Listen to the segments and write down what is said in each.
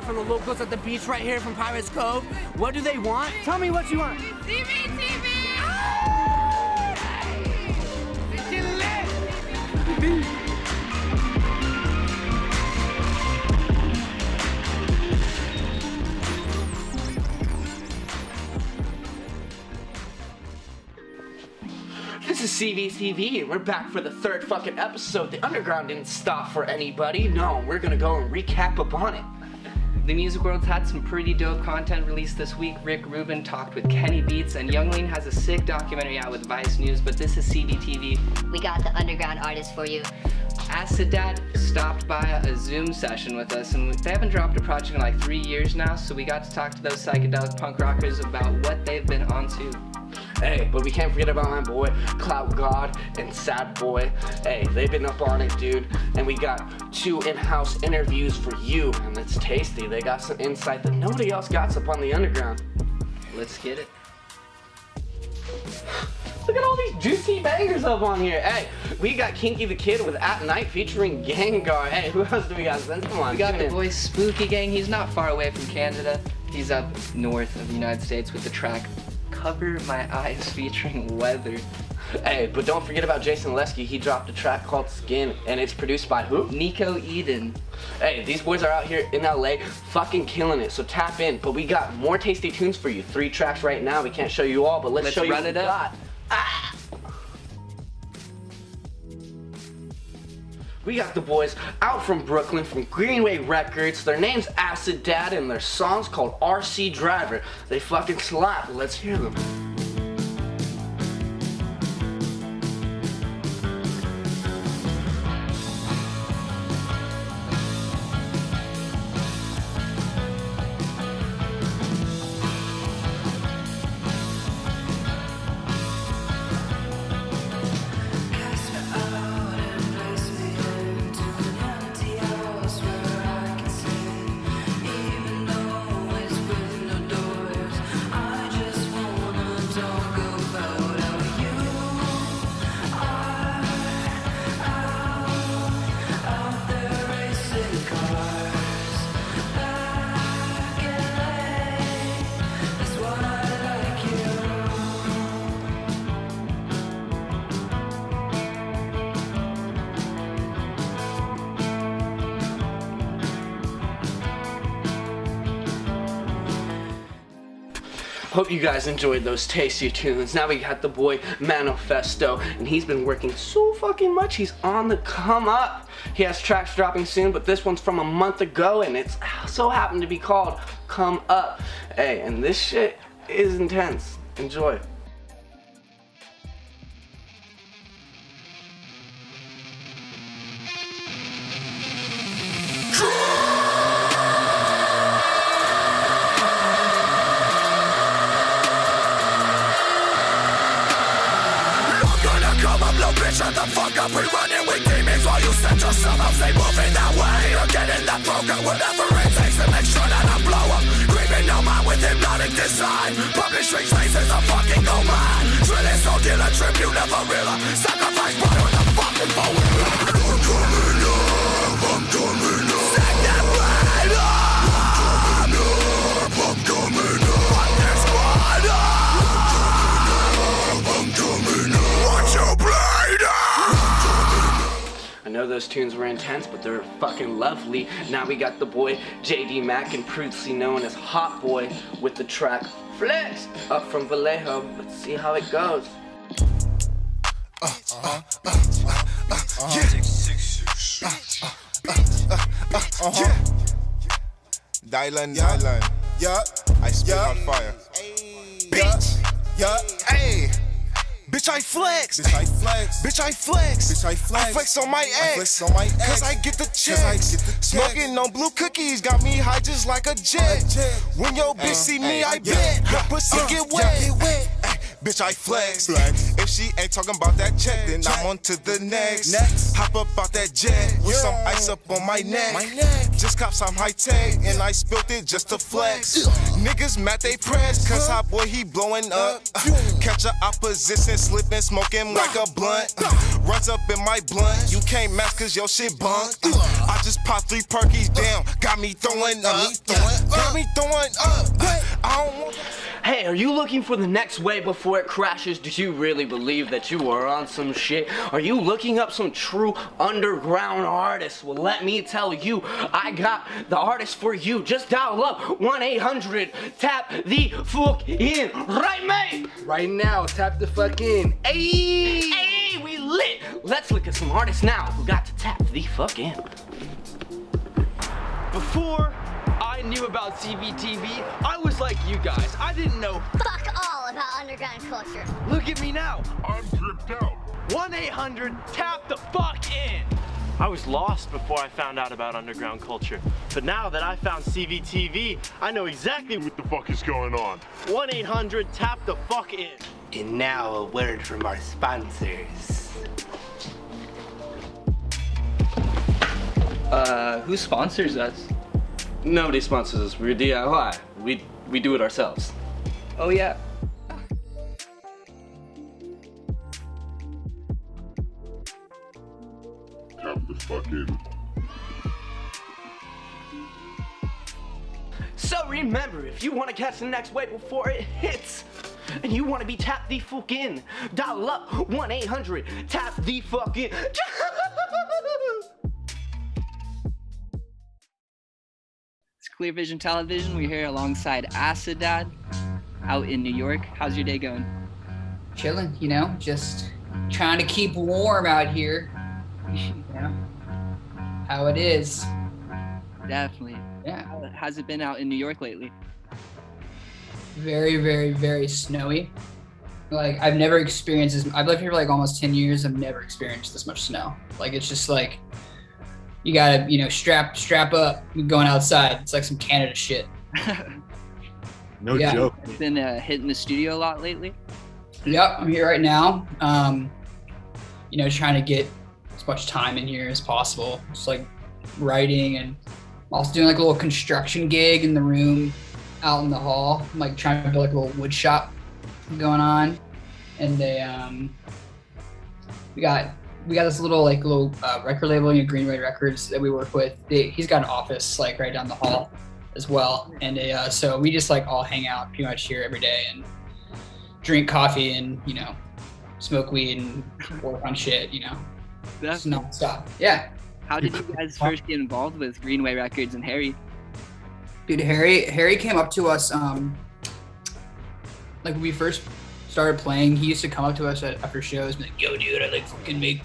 from the locals at the beach right here from Pirates Cove. What do they want? Tell me what you want. CVTV! This shit lit! This is CVTV, and we're back for the third fucking episode. The underground didn't stop for anybody. No, we're gonna go and recap upon it. The music world's had some pretty dope content released this week. Rick Rubin talked with Kenny Beats, and Youngling has a sick documentary out with Vice News, but this is CVTV. We got the underground artist for you. Acid Dad stopped by a Zoom session with us, and they haven't dropped a project in like 3 years now, so we got to talk to those psychedelic punk rockers about what they've been onto. Hey, but we can't forget about my boy, Clout God and Sadboy. Hey, they've been up on it, dude. And we got 2 in-house interviews for you, and it's tasty. They got some insight that nobody else got up on the underground. Let's get it. Look at all these juicy bangers up on here. Hey, we got Kinky the Kid with At Night featuring Gengar. Hey, who else do we got? Come on. We got the boy Spooky Gang. He's not far away from Canada. He's up north of the United States with the track Cover My Eyes featuring Weather. Hey, but don't forget about Jason Lesky. He dropped a track called Skin, and it's produced by who? Nico Eden. Hey, these boys are out here in LA fucking killing it, so tap in. But we got more tasty tunes for you. 3 tracks right now. We can't show you all, but let's show you run what it we up. got. Ah! We got the boys out from Brooklyn from Greenway Records. Their name's Acid Dad, and their song's called RC Driver. They fucking slap. Let's hear them. Hope you guys enjoyed those tasty tunes. Now we got the boy Manifesto, and he's been working so fucking much. He's on the come up. He has tracks dropping soon, but this one's from a month ago, and it's so happened to be called Come Up. Hey, and this shit is intense. Enjoy. Shut the fuck up, we running with demons while you set yourself up. Stay moving that way or getting that broken. Whatever it takes to make sure that I blow up. Creeping your mind with hypnotic design. Public street faces a fucking gold mine. Drilling so deal a trip you never realize. Sacrifice blood on the fucking forward line. I'm coming up, I'm coming up. Set that right up. I'm coming up. Fuck this squad up. I'm coming up. Watch your blade. I know those tunes were intense, but they're fucking lovely. Now we got the boy JD Mack, and previously known as Hot Boy, with the track Flex up from Vallejo. Let's see how it goes. Dylan, yeah, I spit on fire. Bitch, yeah, hey. Bitch, I flex. Bitch, I flex. Bitch, I flex. Bitch, I flex. I flex on my ex. Flex on my ex. Cause I get the checks. Smoking on blue cookies got me high just like a jet. When your bitch see me, I bet her pussy get wet. Bitch, I flex. And If she ain't talking about that check, then I'm on to the next. Hop up out that jet with some ice up on my neck. Just cop some high tech and I spilt it just to flex. Niggas mad they press, cause hot boy he blowing up. Catch a opposition slipping, smoking like a blunt. Runs up in my blunt, you can't match cause your shit bunk. I just popped 3 perkies, damn, got me throwing up. Got me throwing up. I don't want. Hey, are you looking for the next wave before it crashes? Do you really believe that you are on some shit? Are you looking up some true underground artists? Well, let me tell you, I got the artist for you. Just dial up 1-800, tap the fuck in. Right, mate? Right now, tap the fuck in. Ayy! Ayy, we lit! Let's look at some artists now who got to tap the fuck in. Before I knew about CVTV, I was like you guys. I didn't know Fuck all about underground culture. Look at me now. I'm dripped out. 1-800, tap the fuck in. I was lost before I found out about underground culture. But now that I found CVTV, I know exactly what the fuck is going on. 1-800, tap the fuck in. And now a word from our sponsors. Who sponsors us? Nobody sponsors us. We're DIY. We do it ourselves. Oh yeah. Tap the fuck in. So remember, if you want to catch the next wave before it hits, and you want to be tapped the fuck in, dial up 1-800, tap the fuck in. It's Clear Vision Television. We're here alongside Asadad out in New York. How's your day going? Chilling, you know, just trying to keep warm out here. You know, how it is. Definitely. Yeah. How's it been out in New York lately? Very, very, very snowy. Like, I've never experienced this. I've lived here for like almost 10 years. I've never experienced this much snow. Like, it's just like, you gotta, you know, strap up going outside. It's like some Canada shit. No Yeah. joke. It's been hitting the studio a lot lately. Yep, I'm here right now. You know, trying to get as much time in here as possible. Just like writing, and I'm also doing like a little construction gig in the room out in the hall. I'm like trying to build like a little wood shop going on. And they we got this little record label, you know, Greenway Records, that we work with. He's got an office like right down the hall as well. And so we just like all hang out pretty much here every day and drink coffee and, you know, smoke weed and work on shit, you know. Just nonstop. Yeah. How did you guys first get involved with Greenway Records and Harry? Dude, Harry came up to us, like when we first started playing. He used to come up to us after shows and be like, yo dude, I like fucking make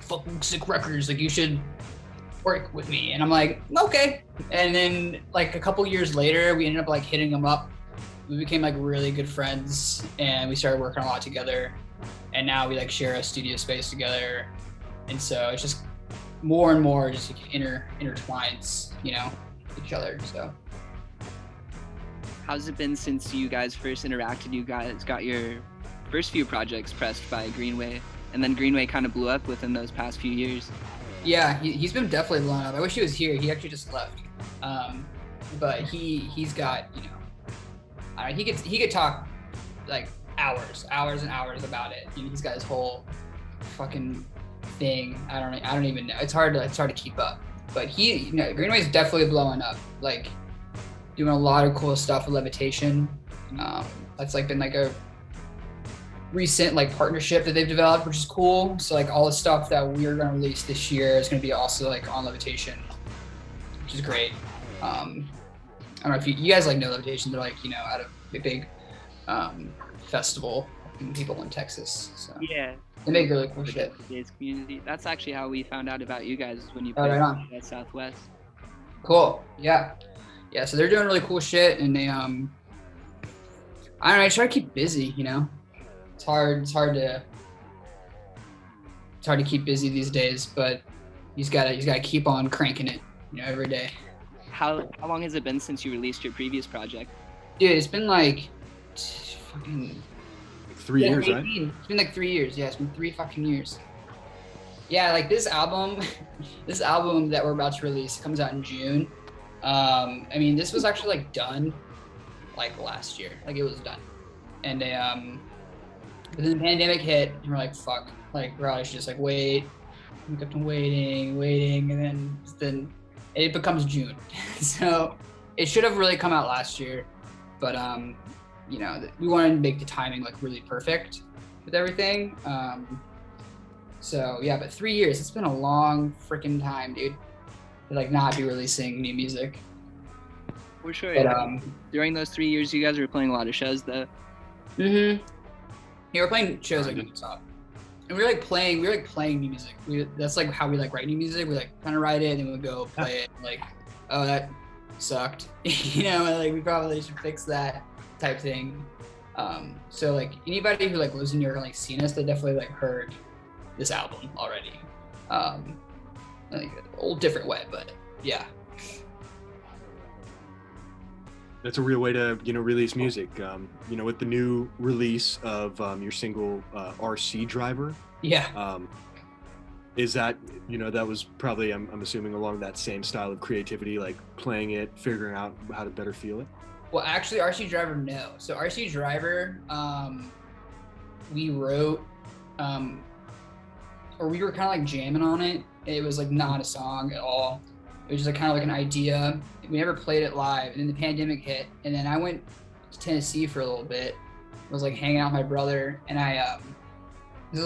fucking sick records, like you should work with me. And I'm like, okay. And then like a couple years later, we ended up like hitting him up. We became like really good friends and we started working a lot together. And now we like share a studio space together. And so it's just more and more just like intertwines, you know, each other. So How's it been since you guys first interacted? You guys got your first few projects pressed by Greenway, and then Greenway kind of blew up within those past few years. yeah, he's been definitely blown up. I wish he was here. He actually just left. But he's got, you know, he could talk like hours and hours about it. You know, he's got his whole fucking thing. I don't even know. It's hard to keep up. But you know, Greenway's definitely blowing up. Like doing a lot of cool stuff with levitation. That's like been like a recent like partnership that they've developed, which is cool. So like all the stuff that we're gonna release this year is gonna be also like on levitation, which is great. I don't know if you guys like know levitation. They're like, you know, out of a big festival and people in Texas. So Yeah. they make really cool shit. Today's community. That's actually how we found out about you guys, is when you Oh, played right on. at Southwest. Cool. Yeah. So they're doing really cool shit, and they I don't know, I try to keep busy, you know. It's hard to keep busy these days, but you just gotta keep on cranking it, you know, every day. How long has it been since you released your previous project? Dude, it's been like fucking 3 years, right? It's been like 3 years. Yeah, it's been 3 fucking years. Yeah, like this album, this album that we're about to release comes out in June. I mean, this was actually like done like last year. Like it was done. And but then the pandemic hit and we're like, fuck, like we're all just like wait. We kept on waiting, and then it becomes June. So it should have really come out last year, but you know, we wanted to make the timing like really perfect with everything. So yeah, but 3 years, it's been a long freaking time, dude, to like not be releasing new music. For sure. But, during those 3 years, you guys were playing a lot of shows, though. Yeah, we're playing shows like nonstop. And we were like playing new music. That's like how we like write new music. We like kind of write it and then we'll go play it. Like, oh, that sucked. You know, and, like we probably should fix that type thing. So like anybody who like lives in New York and like seen us, they definitely like heard this album already. Like a whole different way, but yeah. That's a real way to, you know, release music. You know, with the new release of your single RC Driver. Yeah. Is that, you know, that was probably, I'm assuming, along that same style of creativity, like playing it, figuring out how to better feel it? Well, actually, RC Driver, no. So RC Driver, we wrote, or we were kind of like jamming on it. It was like not a song at all. It was just like kind of like an idea. We never played it live, and then the pandemic hit, and then I went to Tennessee for a little bit. I was like hanging out with my brother, and this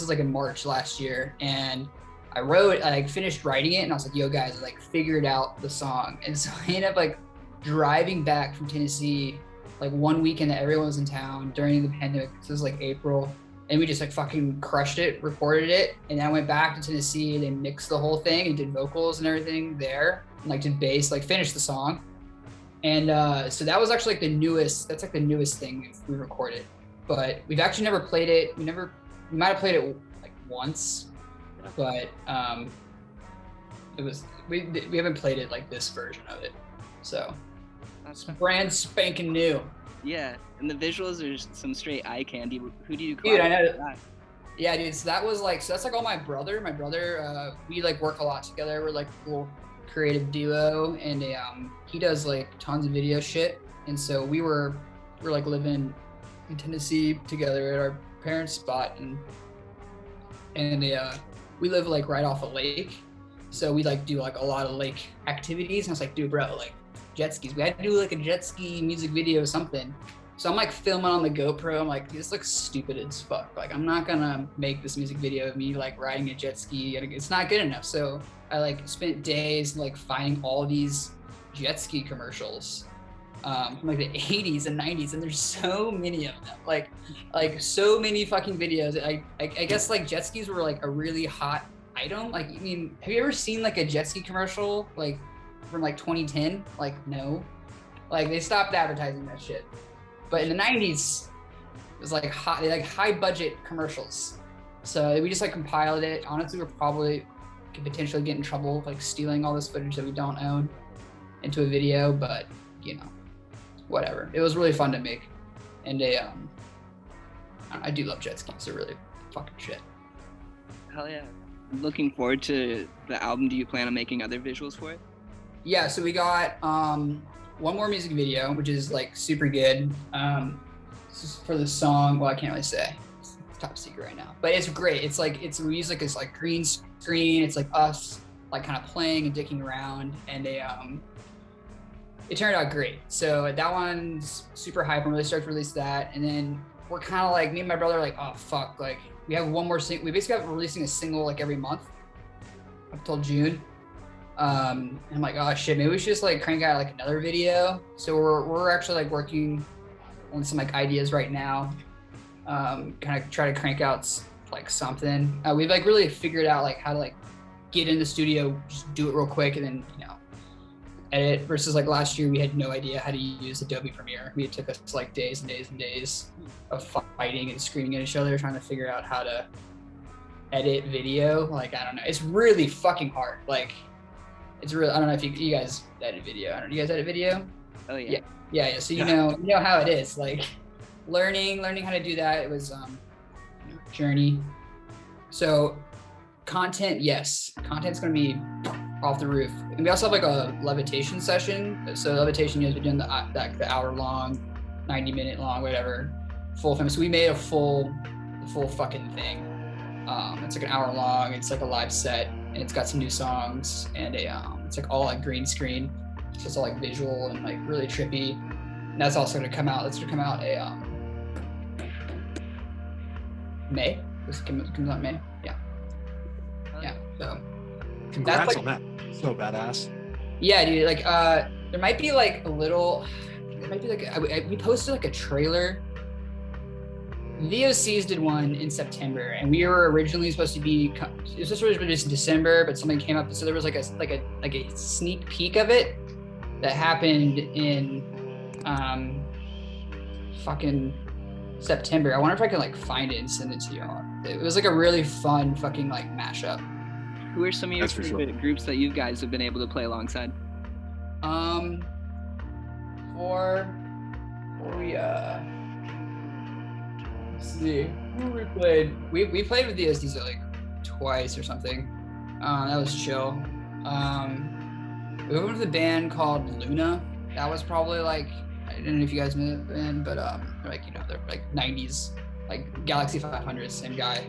is like in March last year, and I like finished writing it, and I was like, yo guys, I like figured out the song. And so I ended up like driving back from Tennessee like one weekend that everyone was in town during the pandemic. So it was like April, and we just like fucking crushed it, recorded it, and then I went back to Tennessee and then mixed the whole thing and did vocals and everything there, and like did bass, like finished the song. And so that was actually like the newest thing we recorded, but we've actually never played it. We might have played it like once, but we haven't played it like this version of it. So that's brand spanking new. Yeah, and the visuals are just some straight eye candy. Who do you Dude, I know that. Yeah, dude, so that's like all my brother. My brother, we like work a lot together. We're like a little creative duo, and he does like tons of video shit. And so we're like living in Tennessee together at our parents' spot, and we live like right off a lake. So we like do like a lot of lake activities. And I was like, dude, bro, like jet skis. We had to do like a jet ski music video or something. So I'm like filming on the GoPro. I'm like, this looks stupid as fuck. Like I'm not gonna make this music video of me like riding a jet ski. It's not good enough. So I like spent days like finding all these jet ski commercials from like the 80s and 90s, and there's so many of them. Like so many fucking videos. I guess like jet skis were like a really hot item. Like, I mean, have you ever seen like a jet ski commercial like from like 2010? Like no, like they stopped advertising that shit. But in the 90s, it was like high budget commercials. So we just like compiled it. Honestly, we're probably could potentially get in trouble like stealing all this footage that we don't own into a video, but you know, whatever. It was really fun to make, and I do love jet skis. They're really fucking shit. Hell yeah! Looking forward to the album. Do you plan on making other visuals for it? Yeah, so we got one more music video, which is like super good. This is for the song. Well, I can't really say. It's top secret right now, but it's great. It's like music is like green screen. It's like us like kind of playing and dicking around, and it turned out great. So that one's super hype. I'm really stoked to release that, and then we're kind of like, me and my brother are like, oh fuck, like we have one more we basically have releasing a single like every month up till June. And I'm like, oh shit, maybe we should just like crank out like another video. So we're actually like working on some like ideas right now, kind of try to crank out like something. We've like really figured out like how to like get in the studio, just do it real quick, and then, you know, edit, versus like last year we had no idea how to use Adobe Premiere. It took us like days and days and days of fighting and screaming at each other trying to figure out how to edit video. Like, I don't know, it's really fucking hard. Like, it's real. I don't know if you guys edit video. I don't know. You guys edit video? Oh yeah. Yeah. So you know how it is. Like, learning how to do that. It was journey. So content, yes, content's gonna be off the roof. And we also have like a levitation session. So levitation, you guys been doing the hour long, 90-minute long, whatever, full film. So we made a full fucking thing. It's like an hour long. It's like a live set, and it's got some new songs, and it's like all like green screen. So it's all like visual and like really trippy. And that's also gonna come out. That's gonna come out May. This comes out in May. Yeah. Yeah. So Congrats like, on that. So badass. Yeah, dude. Like, there might be like a little. There might be like we posted like a trailer. VOCs did one in September, and we were originally supposed to be. It was supposed to be released in December, but something came up, so there was like a sneak peek of it that happened in fucking September. I wonder if I can like find it and send it to you all. It was like a really fun fucking like mashup. Who are some of your favorite groups that you guys have been able to play alongside? Let's see, who we played. We played with the SDs like twice or something. That was chill. We went with a band called Luna. That was probably like, I don't know if you guys know that band, but they're like, you know, they're like 90s, like Galaxy 500, same guy.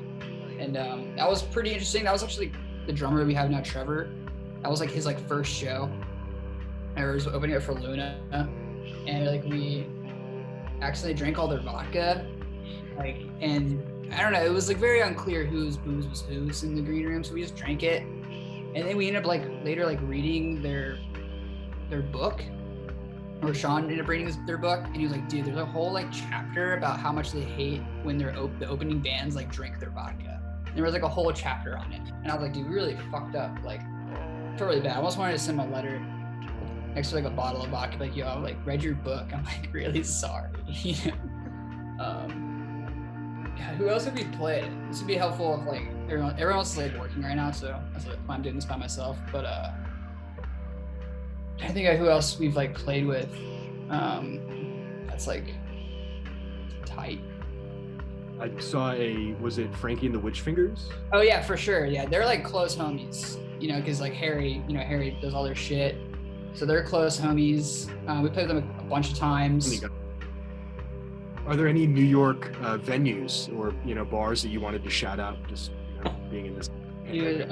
And that was pretty interesting. That was actually the drummer we have now, Trevor. That was like his like first show. I was opening it for Luna, and like we accidentally drank all their vodka, like, and I don't know, it was like very unclear whose booze was whose in the green room, so we just drank it, and then we ended up like later like reading their book, or Sean ended up reading their book, and he was like, dude, there's a whole like chapter about how much they hate when the opening bands like drink their vodka. And there was like a whole chapter on it, and I was like, dude, we really fucked up, like totally bad. I almost wanted to send my letter next to like a bottle of vodka, like, yo, I like read your book, I'm like really sorry. Yeah, who else have we played? This would be helpful if like everyone else is like working right now, so that's why I'm doing this by myself. But I think who else we've like played with. That's like tight. I saw was it Frankie and the Witch Fingers? Oh yeah, for sure. Yeah, they're like close homies. You know, because like Harry does all their shit, so they're close homies. We played them a bunch of times. Are there any New York venues or bars that you wanted to shout out? Just being in this. Dude,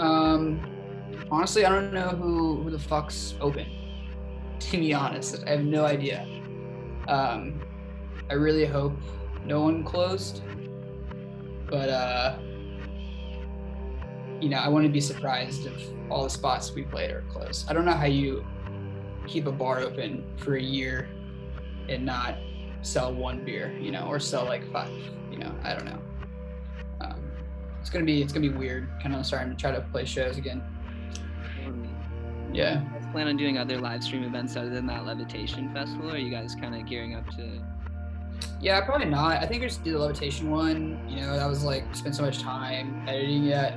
honestly, I don't know who the fuck's open. To be honest, I have no idea. I really hope no one closed, but I wouldn't be surprised if all the spots we played are closed. I don't know how you keep a bar open for a year and not sell one beer, or sell like 5, I don't know. It's gonna be weird, kind of starting to try to play shows again. Yeah. You guys plan on doing other live stream events other than that Levitation Festival, or are you guys kind of gearing up to? Yeah, probably not. I think we just do the Levitation one. That was like, spent so much time editing it,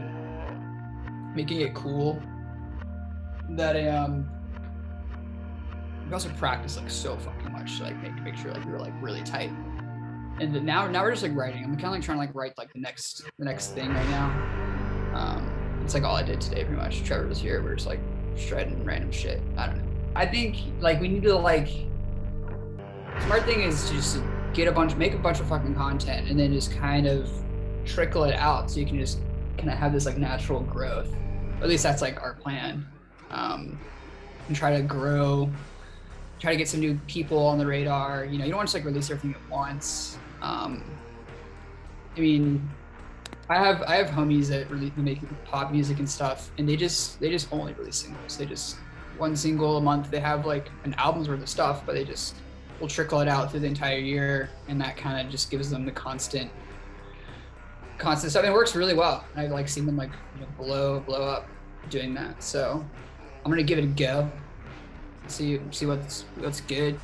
making it cool, that we also practiced like so fucking much to like make sure like we were like really tight. And then now we're just like writing. I'm kind of like trying to like write like the next thing right now. It's like all I did today pretty much. Trevor was here. We're just like shredding random shit. I don't know. I think like we need to like, smart thing is just to make a bunch of fucking content, and then just kind of trickle it out so you can just kind of have this like natural growth. Or at least that's like our plan. And try to grow. Try to get some new people on the radar. You don't want to just like release everything at once. I mean, I have homies that really make pop music and stuff, and they just only release singles. They just one single a month. They have like an album's worth of stuff, but they just will trickle it out through the entire year, and that kind of just gives them the constant stuff. And it works really well. I've like seen them like blow up doing that. So I'm gonna give it a go. See what's good,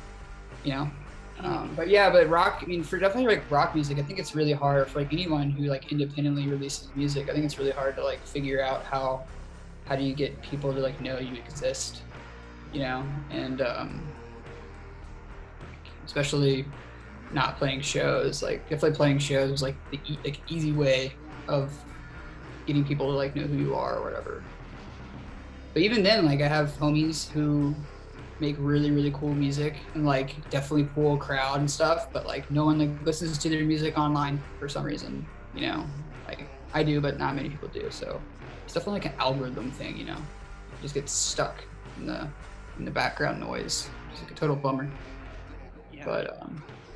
but rock, I mean, for definitely like rock music, I think it's really hard for like anyone who like independently releases music. I think it's really hard to like figure out how do you get people to like know you exist, and especially not playing shows. Like definitely playing shows was like the easy way of getting people to like know who you are or whatever. But even then, like I have homies who make really, really cool music and like definitely pull a crowd and stuff, but like no one like listens to their music online for some reason, you know. Like I do, but not many people do. So it's definitely like an algorithm thing, you know. It just gets stuck in the background noise. It's like a total bummer. Yeah. But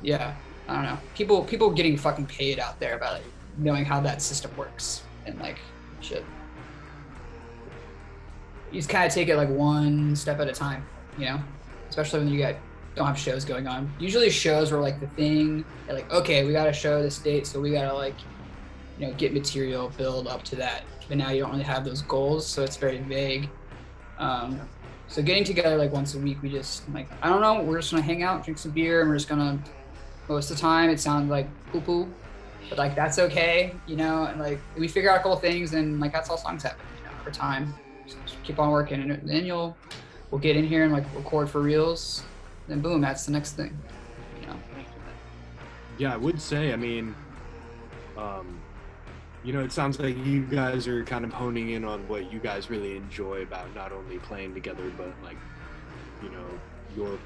yeah, I don't know. People getting fucking paid out there about like knowing how that system works and like shit. You just kind of take it like one step at a time, you know, especially when you don't have shows going on. Usually shows were like the thing that like, okay, we got to show this date, so we got to like, you know, get material, build up to that. But now you don't really have those goals, so it's very vague. So getting together like once a week, we just like, I don't know, we're just gonna hang out, drink some beer, and we're just gonna, most of the time it sounds like poo-poo, but like that's okay, you know, and like we figure out a couple things and like that's how songs happen, you know, over time. Just keep on working, and then we'll get in here and like record for reals, then boom, that's the next thing, you know. Yeah, I would say, I mean, you know, it sounds like you guys are kind of honing in on what you guys really enjoy about not only playing together, but like, you know, your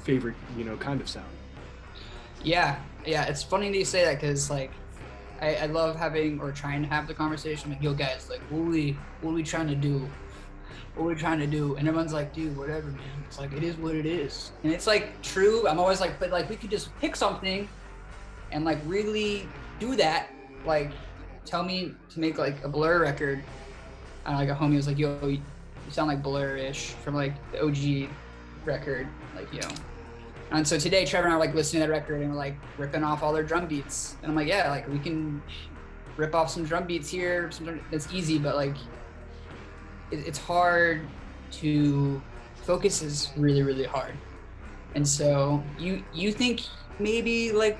favorite, you know, kind of sound. Yeah, it's funny that you say that, because like I love having or trying to have the conversation like, yo guys, like what are we trying to do? What are we trying to do? And everyone's like, dude, whatever, man. It's like, it is what it is. And it's like true. I'm always like, but like we could just pick something and like really do that. Like tell me to make like a Blur record. And like a homie was like, yo, you sound like Blur-ish from like the OG record, like, you know. And so today Trevor and I were like listening to that record and we're like ripping off all their drum beats. And I'm like, yeah, like we can rip off some drum beats here. That's easy, but like it's hard to focus is really, really hard. And so you think maybe like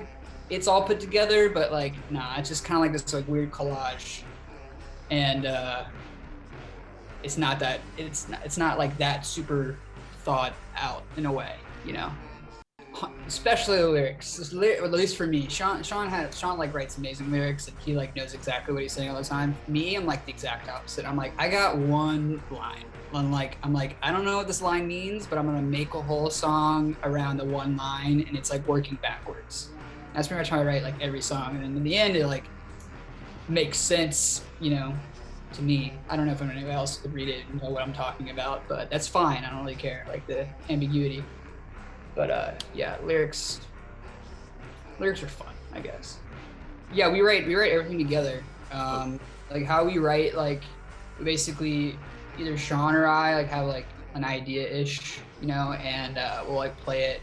it's all put together, but like, nah, it's just kind of like this like weird collage. And it's not like that super thought out in a way, you know. Especially the lyrics, at least for me. Sean like writes amazing lyrics and he like knows exactly what he's saying all the time. Me, I'm like the exact opposite. I'm like, I got one line. I'm like, I don't know what this line means, but I'm gonna make a whole song around the one line, and it's like working backwards. That's pretty much how I write like every song, and then in the end, it like makes sense, you know, to me. I don't know if anyone else could read it and know what I'm talking about, but that's fine. I don't really care, like the ambiguity. But yeah, lyrics are fun, I guess. Yeah, we write everything together. Like how we write, like basically either Sean or I like have like an idea-ish, you know, and we'll like play it,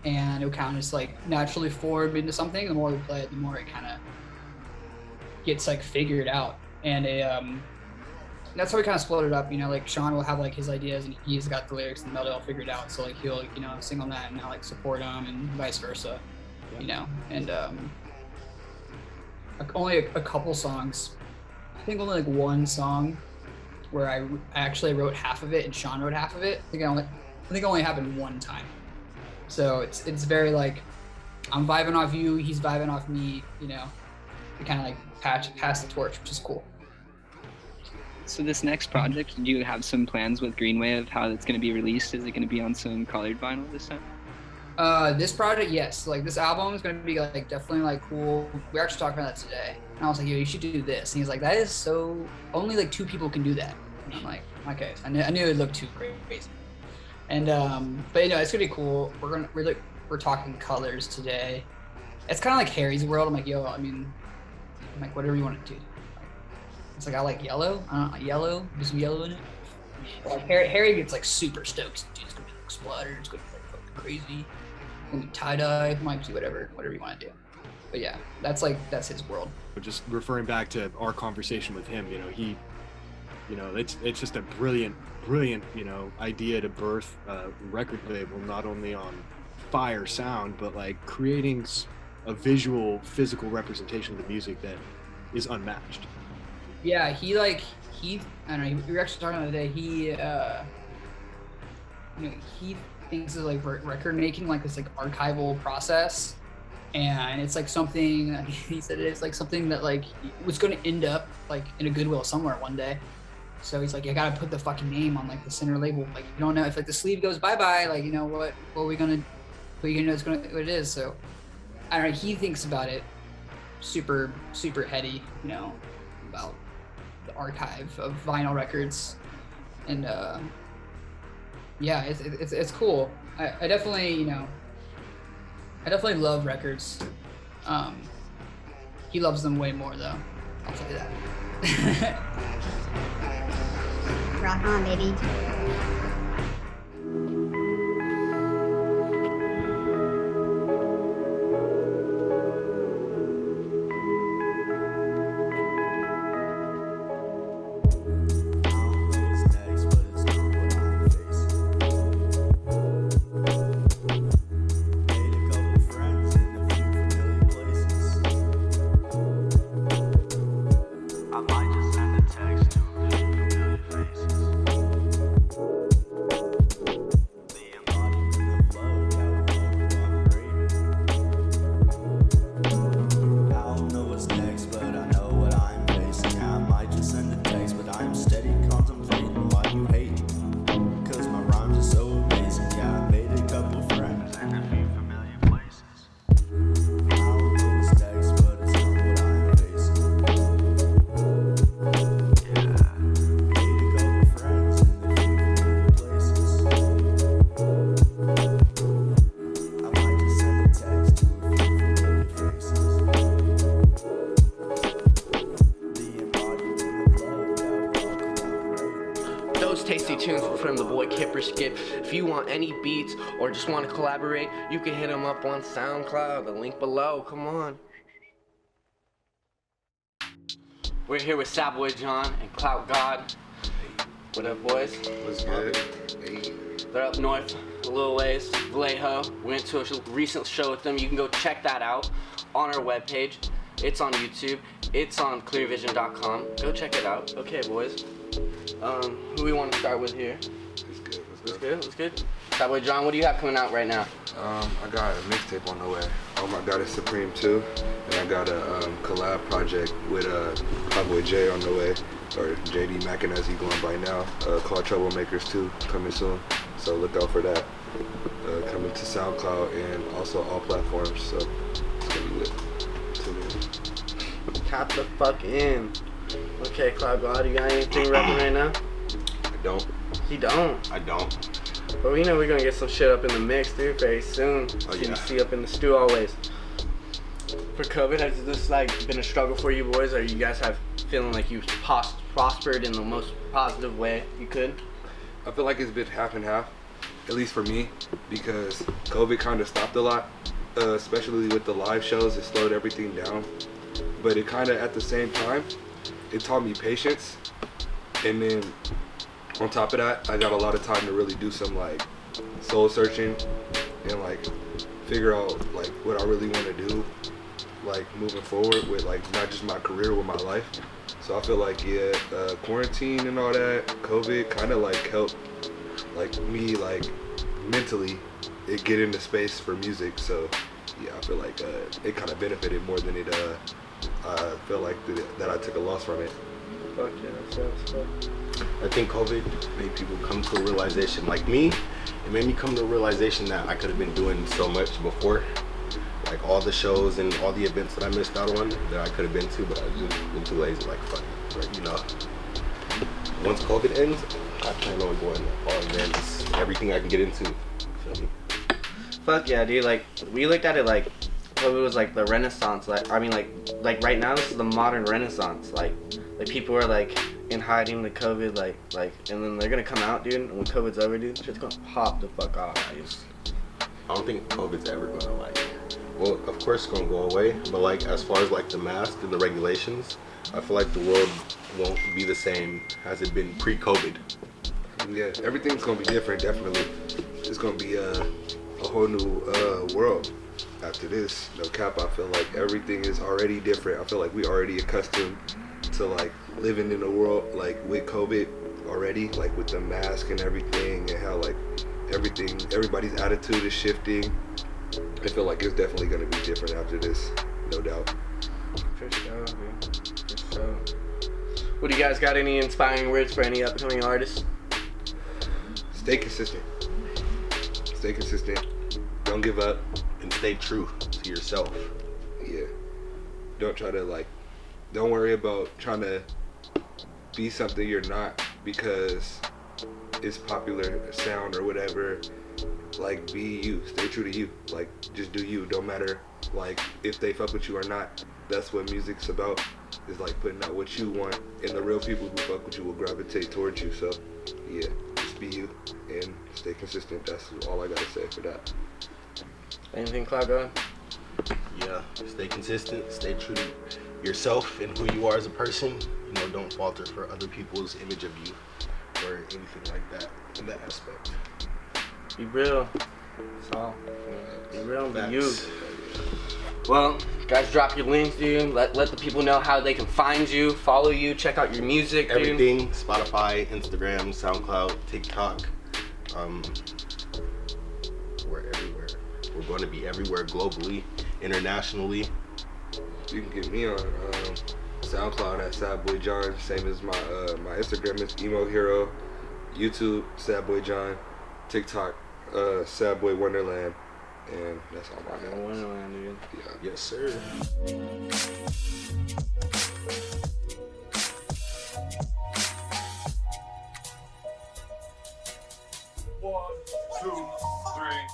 and it'll kind of just like naturally form into something. The more we play it, the more it kind of gets like figured out, and that's how we kind of split it up, you know, like Sean will have like his ideas and he's got the lyrics and the melody all figured out. So like he'll, you know, sing on that and I'll like support him and vice versa, you know. And only a couple songs, I think only like one song where I actually wrote half of it and Sean wrote half of it. I think it only happened one time. So it's very like, I'm vibing off you, he's vibing off me, you know. We kind of like pass the torch, which is cool. So this next project, do you have some plans with Greenway of how it's going to be released? Is it going to be on some colored vinyl this time? This project, yes. Like this album is going to be like definitely like cool. We were actually talking about that today. And I was like, yo, you should do this. And he's like, that is so, only like 2 people can do that. And I'm like, okay. I knew it would look too crazy. And but you know, it's gonna be cool. We're talking colors today. It's kind of like Harry's world. I'm like, yo, I'm like, whatever you want to do. It's like, I like yellow. Yellow. There's some yellow in it. Like Harry gets like super stoked. Dude, it's gonna be like splatter. It's gonna be like fucking crazy. It's gonna be tie dye. Might be whatever you want to do. But yeah, that's his world. Just referring back to our conversation with him, you know, it's just a brilliant, you know, idea to birth a record label, not only on fire sound, but like creating a visual, physical representation of the music that is unmatched. Yeah, I don't know, we were actually talking the other day, he thinks of like record making like this like archival process, and it's like something he said it's like something that like was going to end up like in a Goodwill somewhere one day. So he's like, you gotta put the fucking name on like the center label. Like you don't know if like the sleeve goes bye-bye, like you know what are we gonna, what you know it's gonna what it is. So I don't know, he thinks about it super heady, you know, about the archive of vinyl records. And yeah, it's cool. I definitely, you know, I definitely love records. He loves them way more though, I'll tell you that. Rock on, baby. Tasty tunes from the boy Kipper Skip. If you want any beats or just want to collaborate, you can hit him up on SoundCloud, the link below. Come on. We're here with Sadboy John and Clout God. What up, boys? What's good? They're up north a little ways, Vallejo. We went to a recent show with them. You can go check that out on our webpage. It's on YouTube. It's on clearvision.com. Go check it out. Okay, boys. Who we want to start with here? Let's good. Sadboy John, what do you have coming out right now? I got a mixtape on the way. I got a Supreme 2, and I got a collab project with Sadboy J on the way, or JD Mackin as he going by now. Called Troublemakers 2 coming soon, so look out for that. Coming to SoundCloud and also all platforms, so it's gonna be lit. Tap the fuck in. Okay, Clout God, you got anything rapping right now? I don't. He don't? I don't. But we know we're gonna get some shit up in the mix, dude, very soon. Oh, yeah. CBC up in the stew always. For COVID, has this like been a struggle for you boys, or you guys have feeling like you've prospered in the most positive way you could? I feel like it's been half and half, at least for me, because COVID kind of stopped a lot, especially with the live shows. It slowed everything down, but it kind of at the same time, it taught me patience. And then on top of that, I got a lot of time to really do some like soul searching and like figure out like what I really want to do, like moving forward with like not just my career, with my life. So I feel like quarantine and all that, COVID kind of like helped like me like mentally get into space for music. So yeah, I feel like it kind of benefited more than it I feel like that I took a loss from it. Fuck yeah, that sounds fun. I think COVID made people come to a realization, like me, it made me come to a realization that I could have been doing so much before. Like all the shows and all the events that I missed out on that I could have been to, but I've just been too lazy, like fuck it, right, you know. Once COVID ends, I plan on going all events, everything I can get into, feel me? Fuck yeah, dude, like, we looked at it like COVID was like the renaissance, like, I mean like right now this is the modern renaissance, like people are like in hiding the COVID, like, and then they're gonna come out, dude, and when COVID's over, dude, shit's gonna pop the fuck off, dude. I don't think COVID's ever gonna like, well, of course it's gonna go away, but like as far as like the mask and the regulations, I feel like the world won't be the same as it been pre-COVID. Yeah, everything's gonna be different, definitely. It's gonna be a whole new world after this. No cap, I feel like everything is already different. I feel like we already accustomed to like living in a world like with COVID already, like with the mask and everything, and how like everybody's attitude is shifting, I feel like it's definitely gonna be different after this, no doubt. For sure, dude. For sure. What do you guys got? Any inspiring words for any upcoming artists? Stay consistent. Stay consistent. Don't give up. And stay true to yourself. Yeah. Don't try to don't worry about trying to be something you're not because it's popular sound or whatever. Like, be you. Stay true to you. Like, just do you. Don't matter if they fuck with you or not. That's what music's about. Is like putting out what you want, and the real people who fuck with you will gravitate towards you. So yeah, just be you and stay consistent. That's all I gotta say for that. Anything, Clout, go ahead? Yeah, stay consistent, stay true to yourself and who you are as a person. You know, don't falter for other people's image of you or anything like that in that aspect. Be real. That's all. Be real and be you. Facts. Well, guys, drop your links, dude. Let the people know how they can find you, follow you, check out your music, dude. Everything, Spotify, Instagram, SoundCloud, TikTok. We're everywhere. We're going to be everywhere globally, internationally. You can get me on SoundCloud at Sadboy John, same as my Instagram is Emo Hero, YouTube Sadboy John, TikTok Sadboy Wonderland, and that's all I got. Wonderland, dude. Yeah. Yes, sir. One, two, three.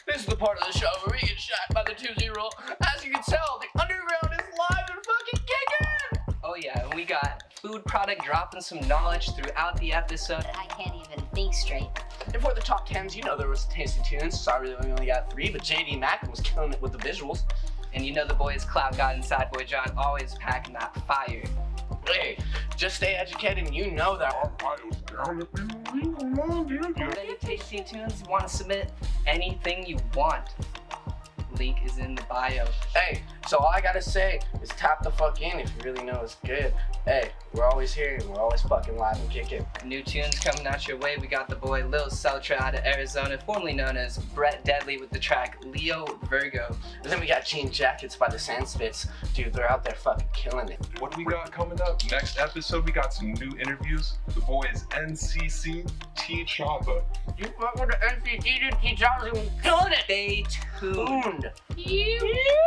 This is the part of the show where we get shot by the 2-0. As you can tell, the underground is live and fucking kicking! Oh yeah, and we got Food Product dropping some knowledge throughout the episode. I can't even think straight. And for the top 10s, you know there was tasty tunes. Sorry that we only got 3, but JD Mack was killing it with the visuals. And you know the boys Clout God and Sadboy John always packing that fire. Hey, just stay educated and you know that. Any tasty tunes, you want to submit anything you want. Link is in the bio. Hey, So all I gotta say is tap the fuck in if you really know it's good. Hey, we're always here and we're always fucking live and kicking. New tunes coming out your way. We got the boy Lil Celtra out of Arizona, formerly known as Brett Deadly, with the track Leo Virgo. And then we got Jean Jackets by the Sandspits. Dude, they're out there fucking killing it. What do we got coming up? Next episode, we got some new interviews. The boy is NCC T Choppa. You fuck with the NCT, dude, T-Choppa's killing it. Stay tuned. Yeah.